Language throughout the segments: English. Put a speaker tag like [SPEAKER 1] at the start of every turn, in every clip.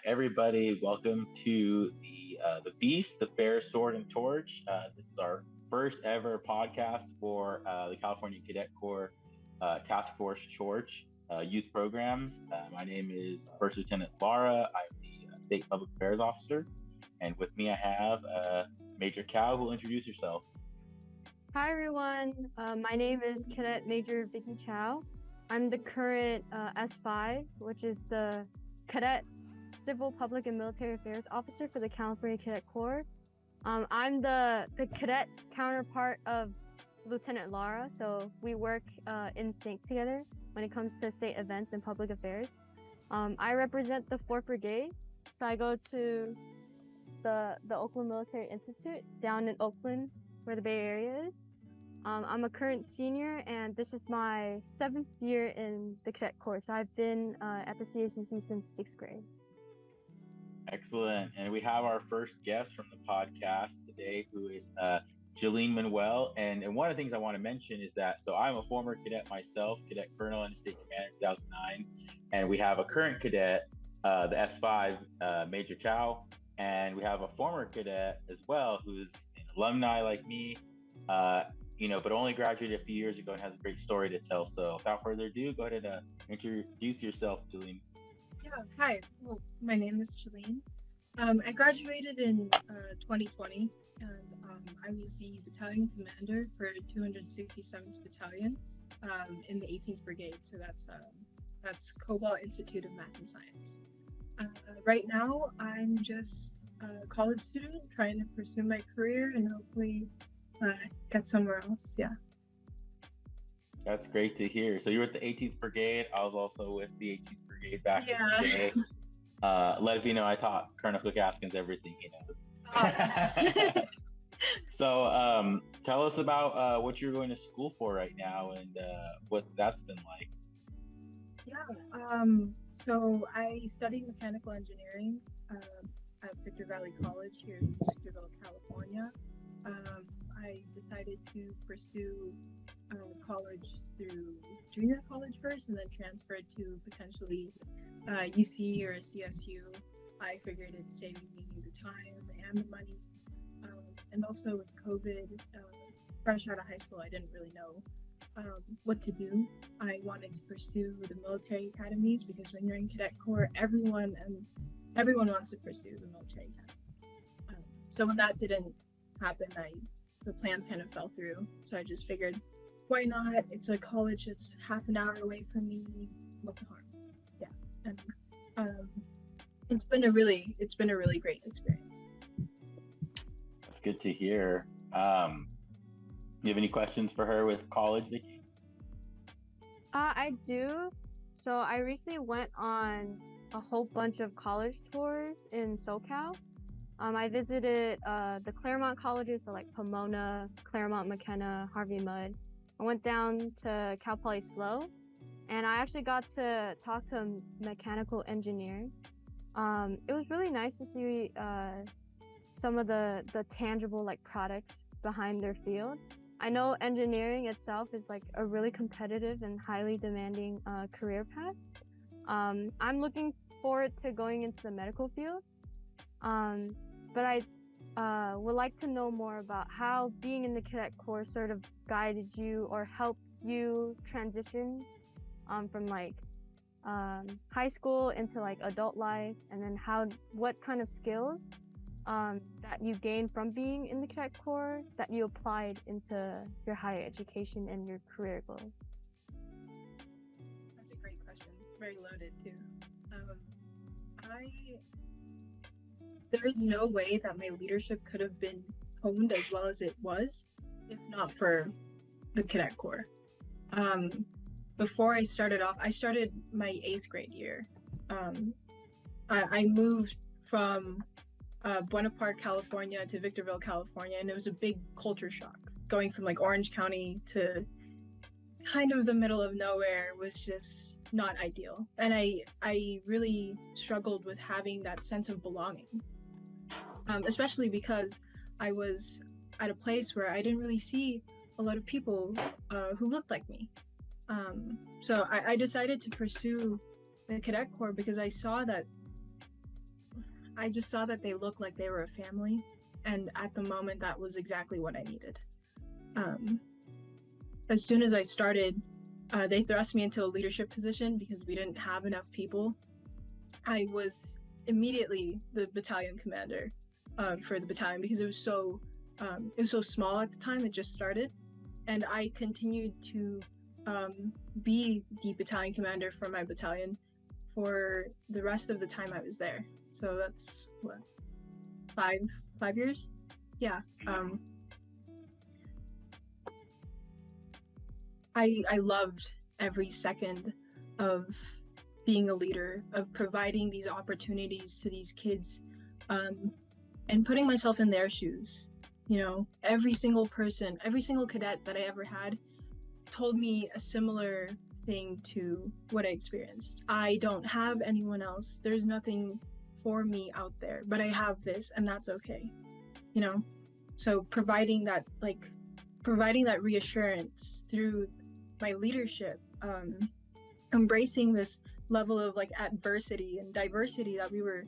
[SPEAKER 1] everybody, welcome to the Beast, the Bear, Sword, and Torch. This is our first ever podcast for the California Cadet Corps Task Force Torch youth programs. My name is First Lieutenant Lara. I'm the State Public Affairs Officer, and with me I have Major Cal, who will introduce yourself.
[SPEAKER 2] Hi everyone, my name is Cadet Major 𝗕𝗘𝗓𝗧. I'm the current S5, which is the Cadet Civil Public and Military Affairs Officer for the California Cadet Corps. I'm the cadet counterpart of Lieutenant Lara, so we work in sync together when it comes to state events and public affairs. I represent the 4th Brigade, so I go to the Oakland Military Institute down in Oakland, where the Bay Area is. I'm a current senior, and this is my 7th year in the Cadet Corps, so I've been at the CACC since 6th grade.
[SPEAKER 1] Excellent. And we have our first guest from the podcast today, who is Geline Manuel. And one of the things I want to mention is that, so I'm a former cadet myself, Cadet Colonel and State Commander in 2009. And we have a current cadet, the S5, Major Cal. And we have a former cadet as well, who's an alumni like me, but only graduated a few years ago and has a great story to tell. So without further ado, go ahead and introduce yourself, Geline.
[SPEAKER 3] Yeah, hi. Well, my name is Geline. I graduated in 2020, and I was the battalion commander for 267th Battalion in the 18th Brigade. So that's Cobalt Institute of Math and Science. Right now, I'm just a college student trying to pursue my career and hopefully get somewhere else. Yeah.
[SPEAKER 1] That's great to hear. So you were at the 18th Brigade. I was also with the 18th Brigade back in the day. Let you know, I taught Colonel Cook Askins everything he knows. So tell us about what you're going to school for right now and what that's been like.
[SPEAKER 3] Yeah. So I studied mechanical engineering at Victor Valley College here in Victorville, California. I decided to pursue college through junior college first and then transferred to potentially UC or a CSU. I figured it's saving me the time and the money. And also with COVID, fresh out of high school, I didn't really know what to do. I wanted to pursue the military academies because when you're in Cadet Corps, everyone wants to pursue the military academies. So when that didn't happen, the plans kind of fell through. So I just figured, why not? It's a college that's half an hour away from me. What's the harm? Yeah, and it's been a really great experience.
[SPEAKER 1] That's good to hear. You have any questions for her with college, Vicky?
[SPEAKER 2] I do. So I recently went on a whole bunch of college tours in SoCal. I visited the Claremont colleges, so like Pomona, Claremont, McKenna, Harvey Mudd. I went down to Cal Poly SLO, and I actually got to talk to a mechanical engineer. It was really nice to see some of the tangible like products behind their field. I know engineering itself is like a really competitive and highly demanding career path. I'm looking forward to going into the medical field. But I would like to know more about how being in the Cadet Corps sort of guided you or helped you transition from like high school into like adult life, and then what kind of skills that you gained from being in the Cadet Corps that you applied into your higher education and your career goals.
[SPEAKER 3] That's a great question. Very loaded too. There is no way that my leadership could have been honed as well as it was if not for the Cadet Corps. Before I started my 8th grade year. I moved from Buena Park, California to Victorville, California, and it was a big culture shock. Going from like Orange County to kind of the middle of nowhere was just not ideal. And I really struggled with having that sense of belonging. Especially because I was at a place where I didn't really see a lot of people who looked like me. So I decided to pursue the Cadet Corps because I saw that I just saw that they looked like they were a family, and at the moment that was exactly what I needed. As soon as I started, they thrust me into a leadership position because we didn't have enough people. I was immediately the battalion commander for the battalion because it was so small at the time. It just started, and I continued to be the battalion commander for my battalion for the rest of the time I was there. So that's what, 5 years? Yeah. I loved every second of being a leader, of providing these opportunities to these kids, and putting myself in their shoes. You know, every single person, every single cadet that I ever had told me a similar thing to what I experienced. I don't have anyone else. There's nothing for me out there, but I have this, and that's okay. You know, so providing that reassurance through my leadership, embracing this level of like adversity and diversity that we were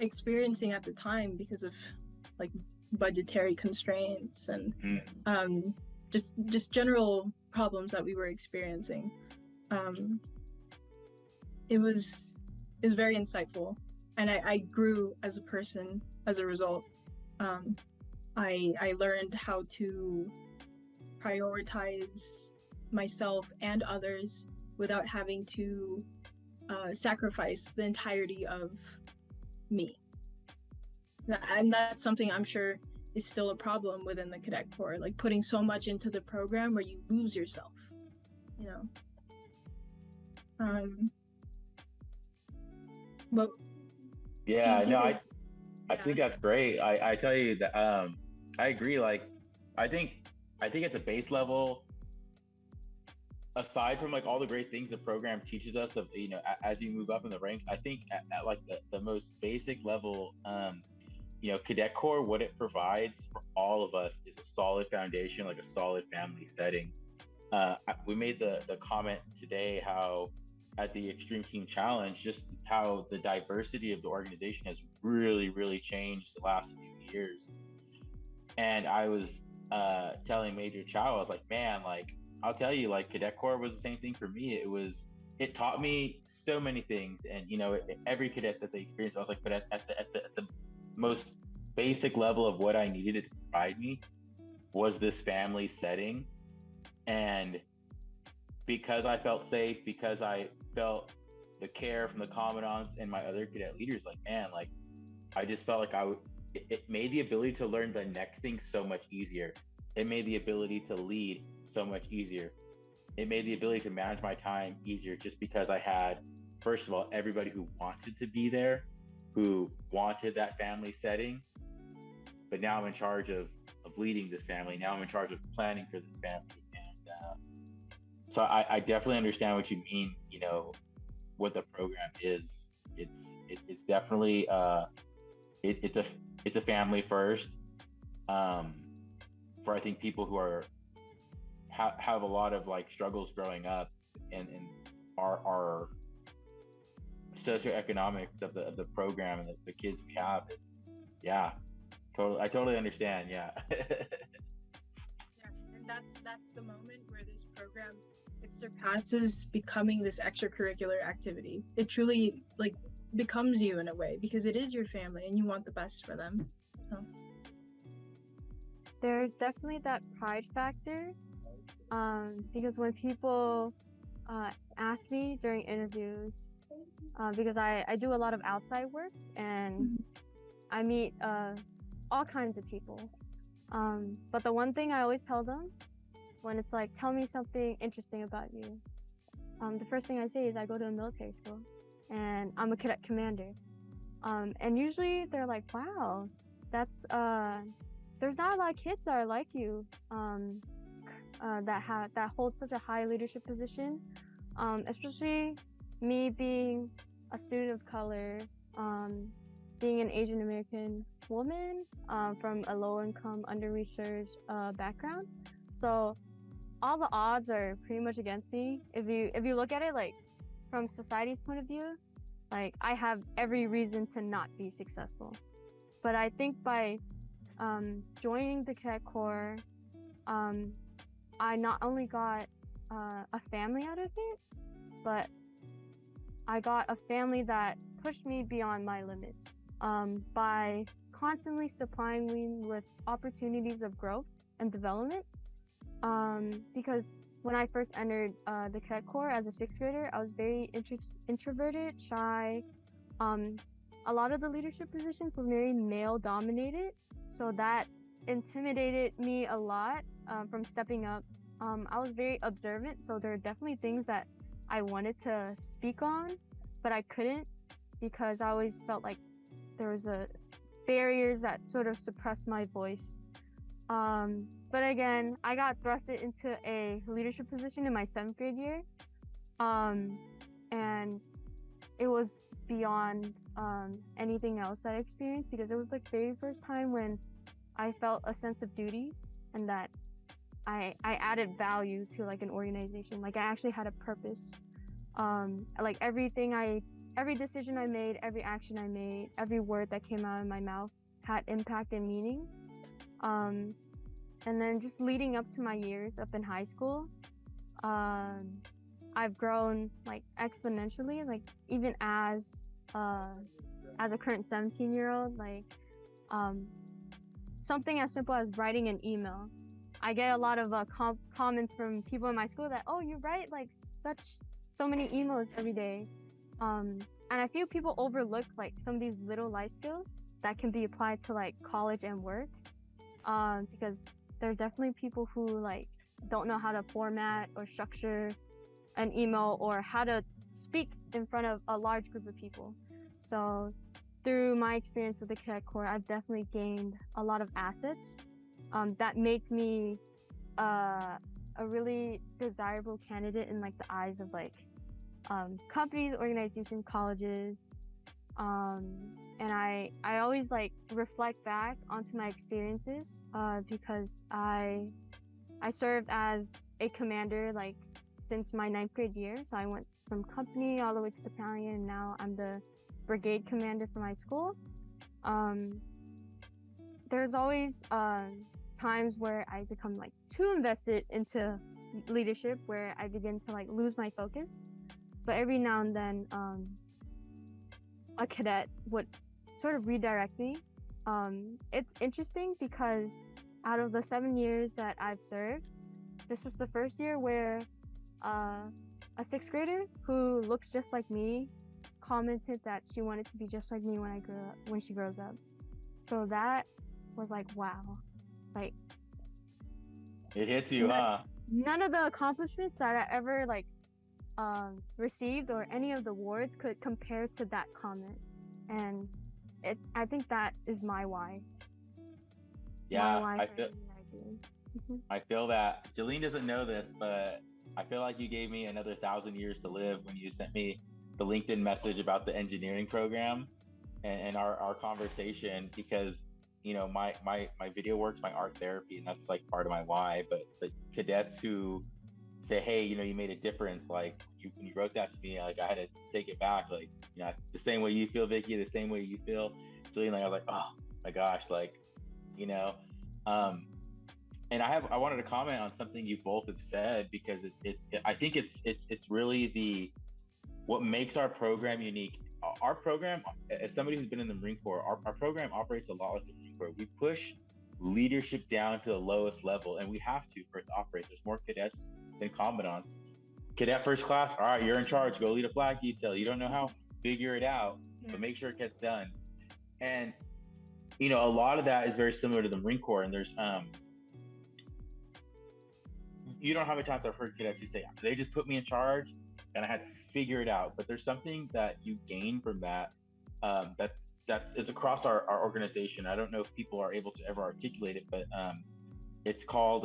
[SPEAKER 3] experiencing at the time because of like budgetary constraints and just general problems that we were experiencing. It was very insightful, and I grew as a person as a result. I learned how to prioritize myself and others without having to sacrifice the entirety of me. And that's something I'm sure is still a problem within the Cadet Corps, like putting so much into the program where you lose yourself, you know. But
[SPEAKER 1] yeah, no, I think that's great. I tell you that I agree. Like, I think at the base level, aside from like all the great things the program teaches us of, you know, as you move up in the ranks, I think at like the most basic level, you know, Cadet Corps, what it provides for all of us is a solid foundation, like a solid family setting. We made the comment today how at the Extreme Team Challenge, just how the diversity of the organization has really, really changed the last few years. And I was telling Major Qiao, I was like, man, like, I'll tell you, like, Cadet Corps was the same thing for me. It taught me so many things. And, you know, every cadet that they experienced, I was like, but at the most basic level of what I needed it to provide me was this family setting. And because I felt safe, because I felt the care from the commandants and my other cadet leaders, like, man, like, I just felt like it made the ability to learn the next thing so much easier. It made the ability to lead so much easier. It made the ability to manage my time easier, just because I had, first of all, everybody who wanted to be there, who wanted that family setting. But now I'm in charge of leading this family. Now I'm in charge of planning for this family. And so I definitely understand what you mean, you know, what the program is. It's definitely it's a family first, for I think people who have a lot of like struggles growing up and our socioeconomics of the program and the kids we have. I totally understand. Yeah.
[SPEAKER 3] And that's the moment where this program, it surpasses becoming this extracurricular activity. It truly like becomes you in a way, because it is your family and you want the best for them. So
[SPEAKER 2] there's definitely that pride factor, because when people ask me during interviews, because I do a lot of outside work and I meet all kinds of people, but the one thing I always tell them when it's like, tell me something interesting about you, the first thing I say is I go to a military school and I'm a cadet commander, and usually they're like, wow, that's there's not a lot of kids that are like you, that hold such a high leadership position, especially me being a student of color, being an Asian American woman, from a low-income, under-researched background. So all the odds are pretty much against me. If you look at it like from society's point of view, like I have every reason to not be successful. But I think by joining the Cadet Corps, I not only got a family out of it, but I got a family that pushed me beyond my limits by constantly supplying me with opportunities of growth and development. Because when I first entered the Cadet Corps as a sixth grader, I was very introverted, shy. A lot of the leadership positions were very male dominated, so that intimidated me a lot from stepping up. I was very observant, so there are definitely things that I wanted to speak on, but I couldn't because I always felt like there was barriers that sort of suppressed my voice. But again, I got thrusted into a leadership position in my 7th grade year, and it was beyond anything else that I experienced, because it was the very first time when I felt a sense of duty and that I added value to like an organization. Like I actually had a purpose. Like every decision I made, every action I made, every word that came out of my mouth had impact and meaning. And then just leading up to my years up in high school, I've grown like exponentially. Like even as a current 17-year-old, like something as simple as writing an email. I get a lot of comments from people in my school that, oh, you write like so many emails every day. And I feel people overlook like some of these little life skills that can be applied to like college and work. Because there are definitely people who like don't know how to format or structure an email or how to speak in front of a large group of people. So through my experience with the Cadet Corps, I've definitely gained a lot of assets that make me a really desirable candidate in like the eyes of like companies, organizations, colleges. And I always like reflect back onto my experiences because I served as a commander like since my 9th grade year. So I went from company all the way to battalion, and now I'm the brigade commander for my school. There's always times where I become like too invested into leadership, where I begin to like lose my focus. But every now and then, a cadet would sort of redirect me. It's interesting because out of the 7 years that I've served, this was the first year where a 6th grader who looks just like me commented that she wanted to be just like me when she grows up. So that was like, wow, like
[SPEAKER 1] it hits you, huh?
[SPEAKER 2] None of the accomplishments that I ever like received or any of the awards could compare to that comment. And I think that is my why.
[SPEAKER 1] Yeah,
[SPEAKER 2] my why
[SPEAKER 1] I feel that. Geline doesn't know this, but I feel like you gave me another 1,000 years to live when you sent me the LinkedIn message about the engineering program and our conversation, because you know my video work's my art therapy, and that's like part of my why. But the cadets who say, hey, you know, you made a difference, like when you wrote that to me, like I had to take it back, like, you know, the same way you feel, Vicky, the same way you feel, Julian. Like I was like, oh my gosh, like, you know. And I wanted to comment on something you both have said, because I think it's really what makes our program unique. Our program, as somebody who's been in the Marine Corps, our program operates a lot like the Marine Corps. We push leadership down to the lowest level, and we have to for it to operate. There's more cadets than commandants. Cadet first class, all right, you're in charge. Go lead a flag detail. You don't know how, figure it out, but make sure it gets done. And you know, a lot of that is very similar to the Marine Corps. And there's you don't know how many times I've heard cadets who say, they just put me in charge and I had to figure it out. But there's something that you gain from that. That's it's across our organization. I don't know if people are able to ever articulate it, but it's called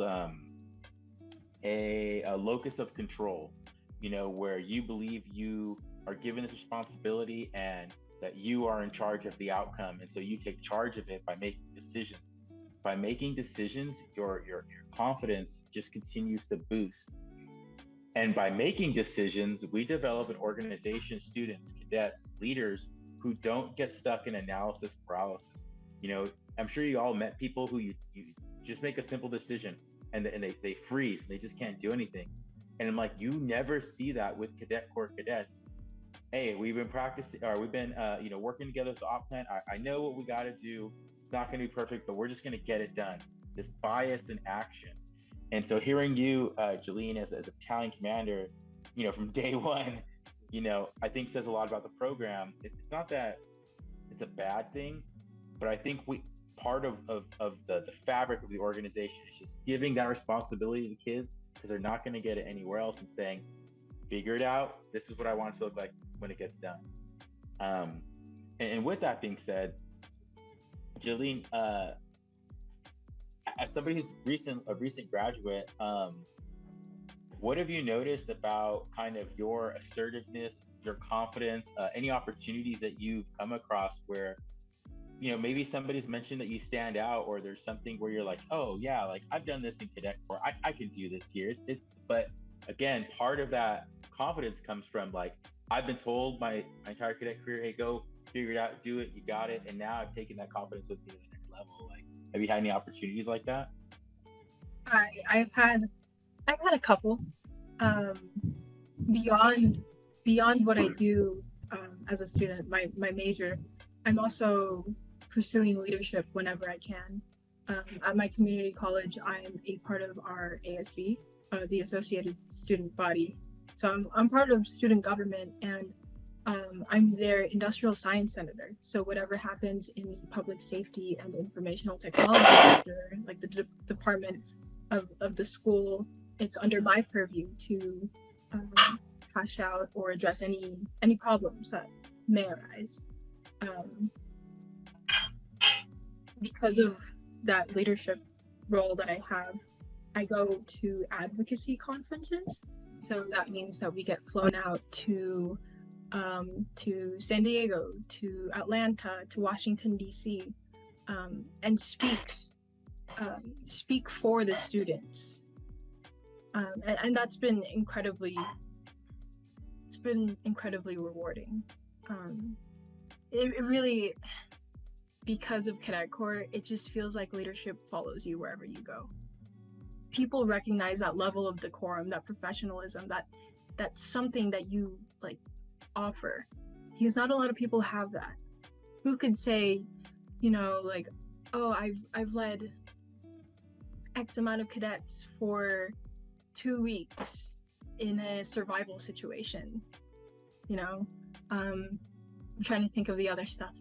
[SPEAKER 1] a locus of control, you know, where you believe you are given this responsibility and that you are in charge of the outcome. And so you take charge of it by making decisions. By making decisions, your confidence just continues to boost. And by making decisions, we develop an organization, students, cadets, leaders who don't get stuck in analysis paralysis. You know, I'm sure you all met people who you just make a simple decision and they freeze and they just can't do anything. And I'm like, you never see that with Cadet Corps cadets. Hey, we've been practicing, or we've been, working together with the op plan. I know what we got to do. It's not going to be perfect, but we're just going to get it done. This bias in action. And so hearing you, Geline, as a battalion commander, from day one, I think says a lot about the program. It's not that it's a bad thing, but I think part of the fabric of the organization is just giving that responsibility to kids, because they're not going to get it anywhere else, and saying, figure it out. This is what I want it to look like when it gets done. And with that being said, Geline, as somebody who's a recent graduate, what have you noticed about kind of your assertiveness, your confidence, any opportunities that you've come across where, maybe somebody's mentioned that you stand out, or there's something where you're like, oh yeah, like I've done this in Cadet Corps, I can do this here. But again, part of that confidence comes from, like, I've been told my entire cadet career, hey, go figure it out, do it, you got it. And now I've taken that confidence with me to the next level. Like, have you had any opportunities like that?
[SPEAKER 3] I've had a couple. Beyond what I do as a student, my major, I'm also pursuing leadership whenever I can. At my community college, I'm a part of our ASB, the Associated Student Body. So I'm part of student government, and I'm their industrial science senator. So whatever happens in the public safety and informational technology sector, like the department of the school, it's under my purview to hash out or address any problems that may arise. Because of that leadership role that I have, I go to advocacy conferences. So that means that we get flown out to San Diego, to Atlanta, to Washington, D.C., and speak for the students. And that's been incredibly rewarding. It really, because of Cadet Corps, it just feels like leadership follows you wherever you go. People recognize that level of decorum, that professionalism, that's something that you like offer, because not a lot of people have that. Who could say, like, oh, I've led X amount of cadets for 2 weeks in a survival situation, I'm trying to think of the other stuff.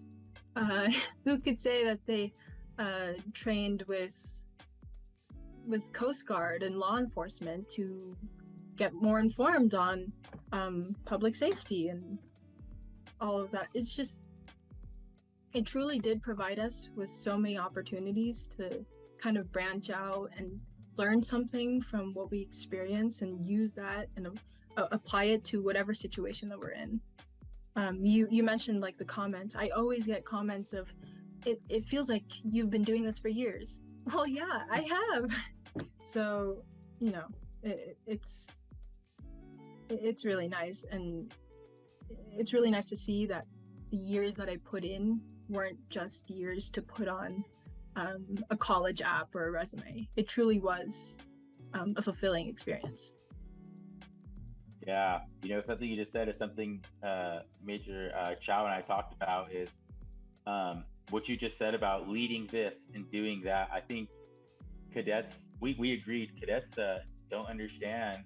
[SPEAKER 3] Who could say that they trained with Coast Guard and law enforcement to get more informed on public safety and all of that? It's just, it truly did provide us with so many opportunities to kind of branch out and learn something from what we experience and use that and apply it to whatever situation that we're in. You mentioned like the comments. I always get comments of, it feels like you've been doing this for years. Well, yeah, I have. So, it's really nice, and it's really nice to see that the years that I put in weren't just years to put on a college app or a resume. It truly was a fulfilling experience.
[SPEAKER 1] Yeah, something you just said is something Major Chow and I talked about, is what you just said about leading this and doing that. I think cadets, we agreed, cadets don't understand,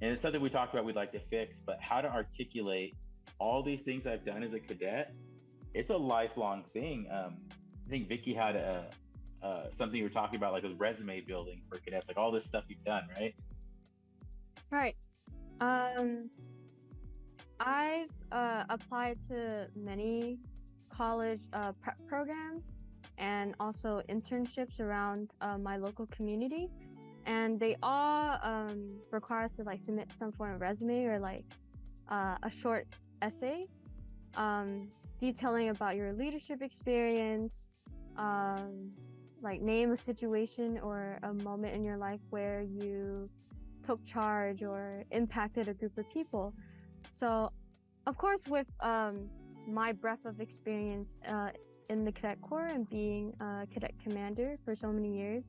[SPEAKER 1] and it's something we talked about we'd like to fix, but how to articulate all these things I've done as a cadet. It's a lifelong thing. I think Vicky had something you were talking about, like with resume building for cadets, like all this stuff you've done, right?
[SPEAKER 2] Right. I've applied to many college prep programs and also internships around my local community, and they all require us to like submit some form of resume or like a short essay detailing about your leadership experience, like name a situation or a moment in your life where you took charge or impacted a group of people. So, of course, with my breadth of experience in the Cadet Corps and being a cadet commander for so many years,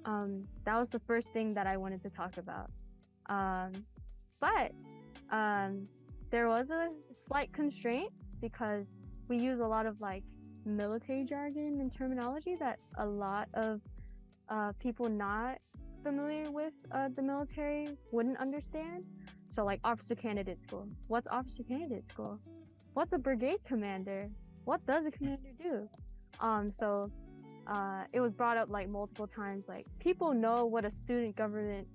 [SPEAKER 2] that was the first thing that I wanted to talk about. But there was a slight constraint because we use a lot of like military jargon and terminology that a lot of people not familiar with the military wouldn't understand. So like officer candidate school. What's officer candidate school? What's a brigade commander? What does a commander do? So it was brought up like multiple times. Like people know what a student government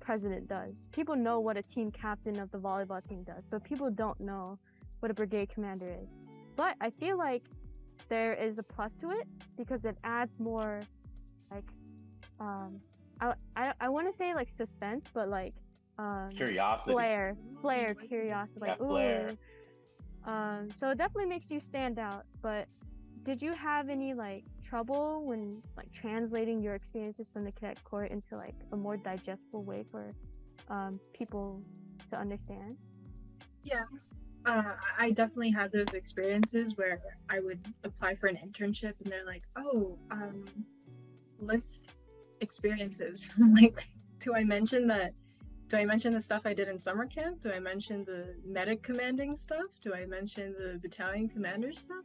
[SPEAKER 2] president does. People know what a team captain of the volleyball team does, but people don't know what a brigade commander is. But I feel like there is a plus to it because it adds more like I want to say like suspense, but like
[SPEAKER 1] curiosity,
[SPEAKER 2] flair, curiosity, like
[SPEAKER 1] flair.
[SPEAKER 2] So it definitely makes you stand out. But did you have any like trouble when like translating your experiences from the Cadet Corps into like a more digestible way for people to understand?
[SPEAKER 3] Yeah, I definitely had those experiences where I would apply for an internship and they're like, oh, list experiences. Like, do I mention the stuff I did in summer camp? Do I mention the medic commanding stuff? Do I mention the battalion commander stuff?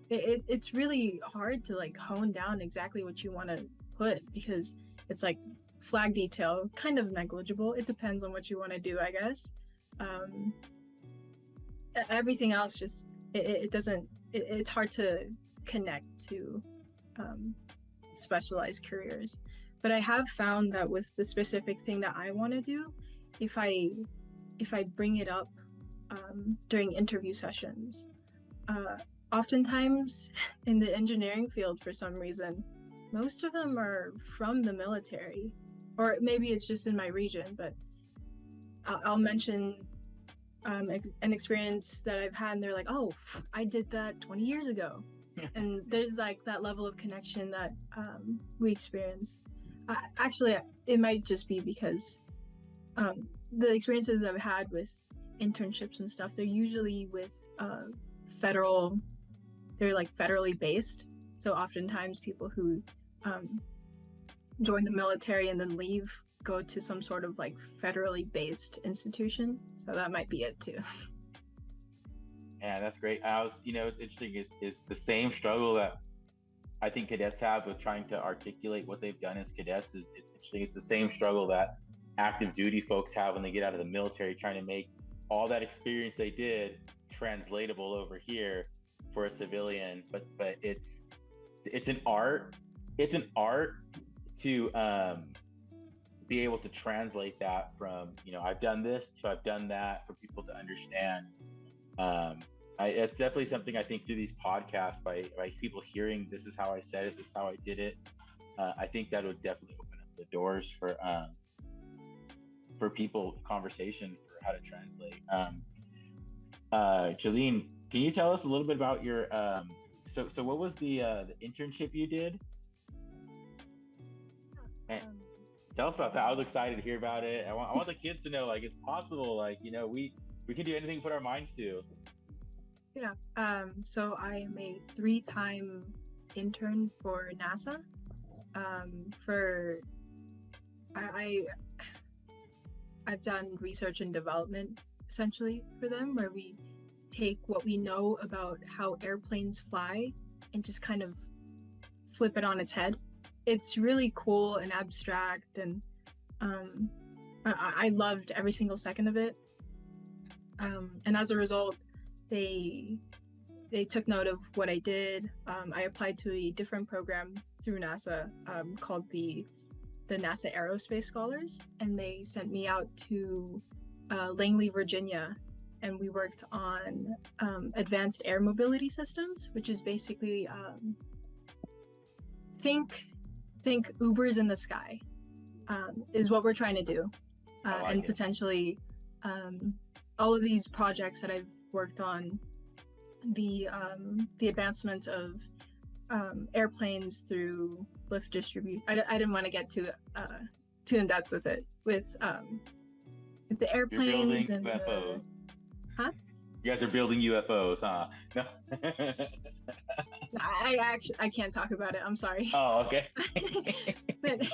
[SPEAKER 3] It's really hard to like hone down exactly what you want to put because it's like flag detail, kind of negligible. It depends on what you want to do, I guess. Everything else just it's hard to connect to specialized careers. But I have found that with the specific thing that I want to do, if I bring it up during interview sessions, oftentimes in the engineering field, for some reason, most of them are from the military, or maybe it's just in my region, but I'll mention an experience that I've had and they're like, oh, I did that 20 years ago. And there's like that level of connection that we experience. Actually, it might just be because the experiences I've had with internships and stuff, they're usually with they're like federally based. So oftentimes people who join the military and then leave go to some sort of like federally based institution. So that might be it too.
[SPEAKER 1] Yeah, that's great. It's interesting is the same struggle that I think cadets have with trying to articulate what they've done as cadets. It's interesting. It's the same struggle that active duty folks have when they get out of the military, trying to make all that experience they did translatable over here for a civilian. But it's an art. It's an art to be able to translate that from, I've done this to I've done that for people to understand. It's definitely something I think through these podcasts by people hearing this is how I said it, this is how I did it. I think that would definitely open up the doors for people conversation for how to translate. Geline, can you tell us a little bit about your so what was the internship you did? And tell us about that. I was excited to hear about it. I want the kids to know like it's possible. Like we can do anything we put our minds to.
[SPEAKER 3] Yeah. So I am a 3-time intern for NASA. I've done research and development essentially for them, where we take what we know about how airplanes fly and just kind of flip it on its head. It's really cool and abstract, and I loved every single second of it. And as a result, they took note of what I did. I applied to a different program through NASA called the NASA Aerospace Scholars, and they sent me out to Langley, Virginia, and we worked on advanced air mobility systems, which is basically think Ubers in the sky is what we're trying to do, and potentially all of these projects that I've worked on, the advancement of airplanes through lift distribute. I didn't want to get too in depth with it, with with the
[SPEAKER 1] You're
[SPEAKER 3] airplanes
[SPEAKER 1] building
[SPEAKER 3] and
[SPEAKER 1] UFOs.
[SPEAKER 3] Huh?
[SPEAKER 1] You guys are building UFOs, huh? No.
[SPEAKER 3] I can't talk about it. I'm sorry.
[SPEAKER 1] Oh, okay.
[SPEAKER 3] But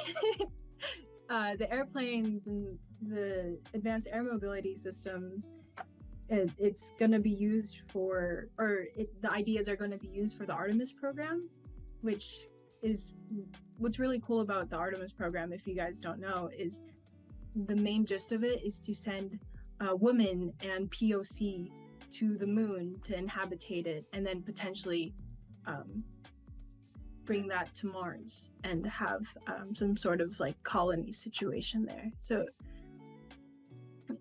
[SPEAKER 3] the airplanes and the advanced air mobility systems, it's going to be used for, the ideas are going to be used for the Artemis program, which is what's really cool about the Artemis program. If you guys don't know, is the main gist of it is to send women and POC to the moon to inhabitate it, and then potentially bring that to Mars and have some sort of like colony situation there. So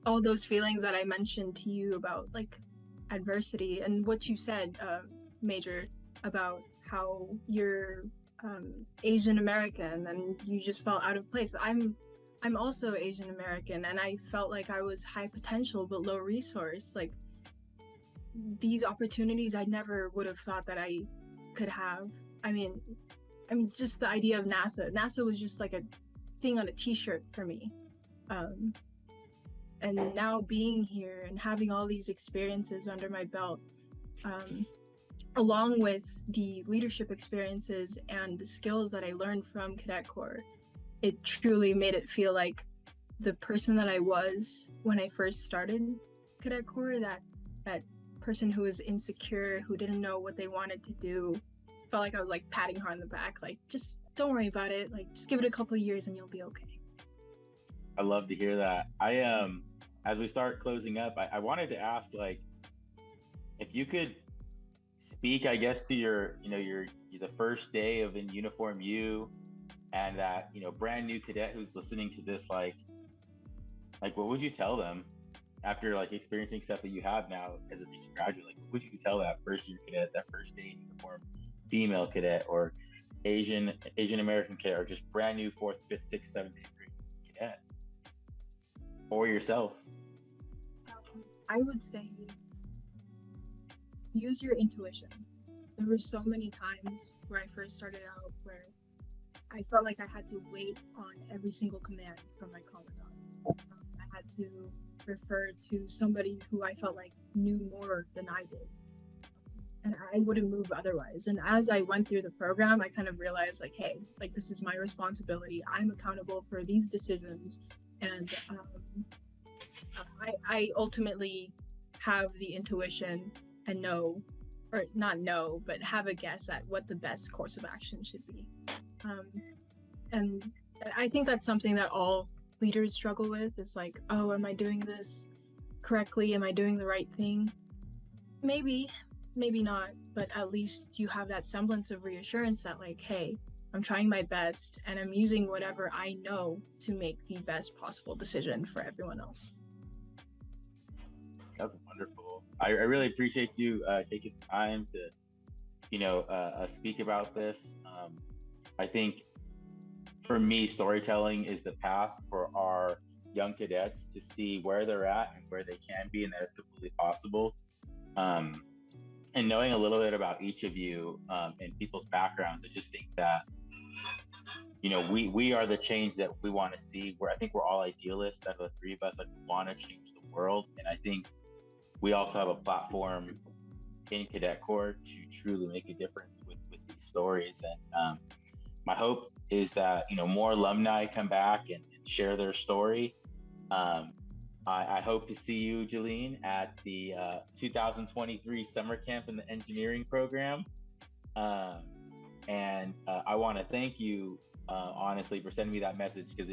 [SPEAKER 3] all those feelings that I mentioned to you about like adversity, and what you said, Major, about how you're Asian American and you just felt out of place. I'm also Asian American, and I felt like I was high potential but low resource. Like, these opportunities I never would have thought that I could have. I mean, just the idea of NASA. NASA was just like a thing on a t-shirt for me. And now being here and having all these experiences under my belt, along with the leadership experiences and the skills that I learned from Cadet Corps, it truly made it feel like the person that I was when I first started Cadet Corps, that person who was insecure, who didn't know what they wanted to do, felt like I was like patting her on the back, like, just don't worry about it, like, just give it a couple of years and you'll be okay.
[SPEAKER 1] I love to hear that. As we start closing up, I wanted to ask, like, if you could speak, I guess, to your the first day of in uniform you, and that, brand new cadet who's listening to this, like what would you tell them after like experiencing stuff that you have now as a recent graduate? Like, what would you tell that first year cadet, that first day in uniform female cadet, or Asian American cadet, or just brand new 4th, 5th, 6th, 7th, 8th grade cadet, or yourself?
[SPEAKER 3] I would say use your intuition. There were so many times where I first started out where I felt like I had to wait on every single command from my commandant. I had to refer to somebody who I felt like knew more than I did, and I wouldn't move otherwise. And as I went through the program, I kind of realized, like, hey, like, this is my responsibility. I'm accountable for these decisions, and I ultimately have the intuition and know, or not know, but have a guess at what the best course of action should be. And I think that's something that all leaders struggle with. It's like, oh, am I doing this correctly? Am I doing the right thing? Maybe not, but at least you have that semblance of reassurance that, like, hey, I'm trying my best and I'm using whatever I know to make the best possible decision for everyone else.
[SPEAKER 1] That's wonderful. I really appreciate you taking the time to, speak about this. I think for me, storytelling is the path for our young cadets to see where they're at and where they can be, and that it's completely possible. And knowing a little bit about each of you and people's backgrounds, I just think that, we are the change that we want to see. I think we're all idealists. Out of the three of us, like, we want to change the world. And I think we also have a platform in Cadet Corps to truly make a difference with these stories. And my hope is that, more alumni come back and share their story. I hope to see you, Geline, at the 2023 summer camp in the engineering program. And I want to thank you, honestly, for sending me that message, because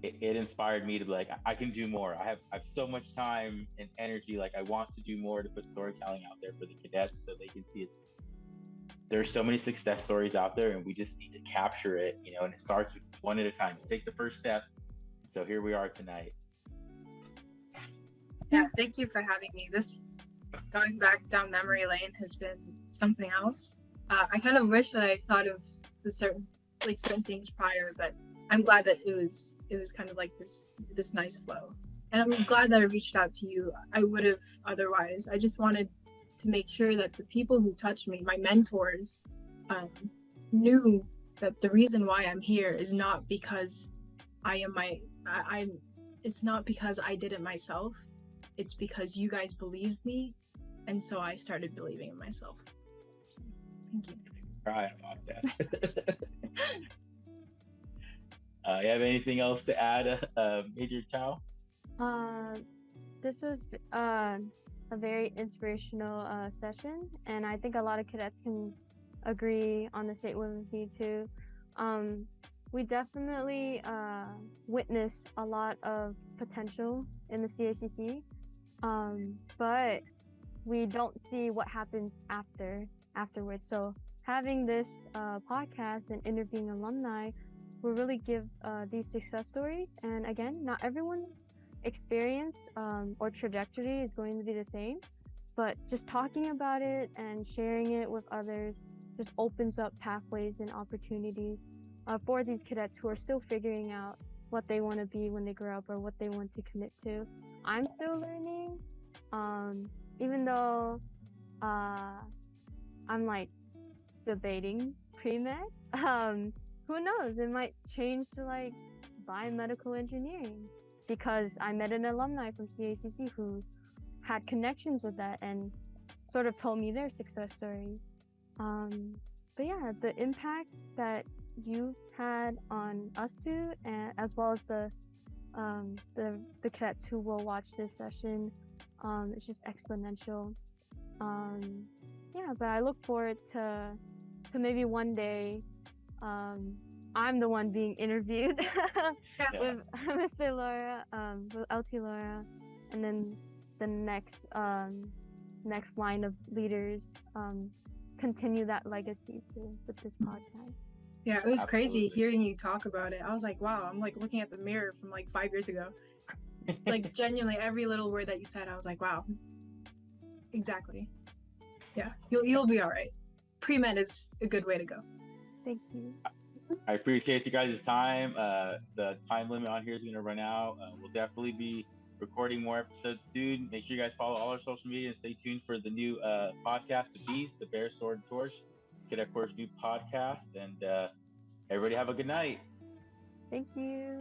[SPEAKER 1] it inspired me to be like, I can do more. I have so much time and energy. Like, I want to do more to put storytelling out there for the cadets so they can see there's so many success stories out there, and we just need to capture it, and it starts with one at a time. Take the first step. So here we are tonight.
[SPEAKER 3] Yeah, thank you for having me. This, going back down memory lane, has been something else. I kind of wish that I thought of certain things prior, but I'm glad that it was kind of like this nice flow. And I'm glad that I reached out to you. I would have otherwise. I just wanted to make sure that the people who touched me, my mentors, knew that the reason why I'm here is not because I'm it's not because I did it myself. It's because you guys believed me, and so I started believing in myself. So, thank you.
[SPEAKER 1] Cry about that. You have anything else to add, Major Chow?
[SPEAKER 2] This was a very inspirational session, and I think a lot of cadets can agree on the statement with me too. We definitely witness a lot of potential in the CACC, but we don't see what happens afterwards. So having this podcast and interviewing alumni will really give these success stories. And again, not everyone's experience or trajectory is going to be the same, but just talking about it and sharing it with others just opens up pathways and opportunities for these cadets who are still figuring out what they want to be when they grow up or what they want to commit to. I'm still learning, even though I'm like debating pre-med. Who knows? It might change to like biomedical engineering because I met an alumni from CACC who had connections with that and sort of told me their success story. But yeah, the impact that you had on us two, and as well as the cadets who will watch this session, it's just exponential. Yeah, but I look forward to maybe one day I'm the one being interviewed with Mr. Laura, with 𝗘𝗘𝗓, and then the next line of leaders continue that legacy too with this podcast.
[SPEAKER 3] Yeah, it was crazy hearing you talk about it. I was like, wow, I'm like looking at the mirror from like 5 years ago. Like genuinely every little word that you said, I was like, wow. Exactly. Yeah, you'll be all right. Pre-med is a good way to go.
[SPEAKER 2] Thank you.
[SPEAKER 1] I appreciate you guys' time. The time limit on here is going to run out. We'll definitely be recording more episodes soon. Make sure you guys follow all our social media and stay tuned for the new podcast, The Beast, the 𝗕𝗚𝗏 Cadet Corps' new podcast. And everybody have a good night.
[SPEAKER 2] Thank you.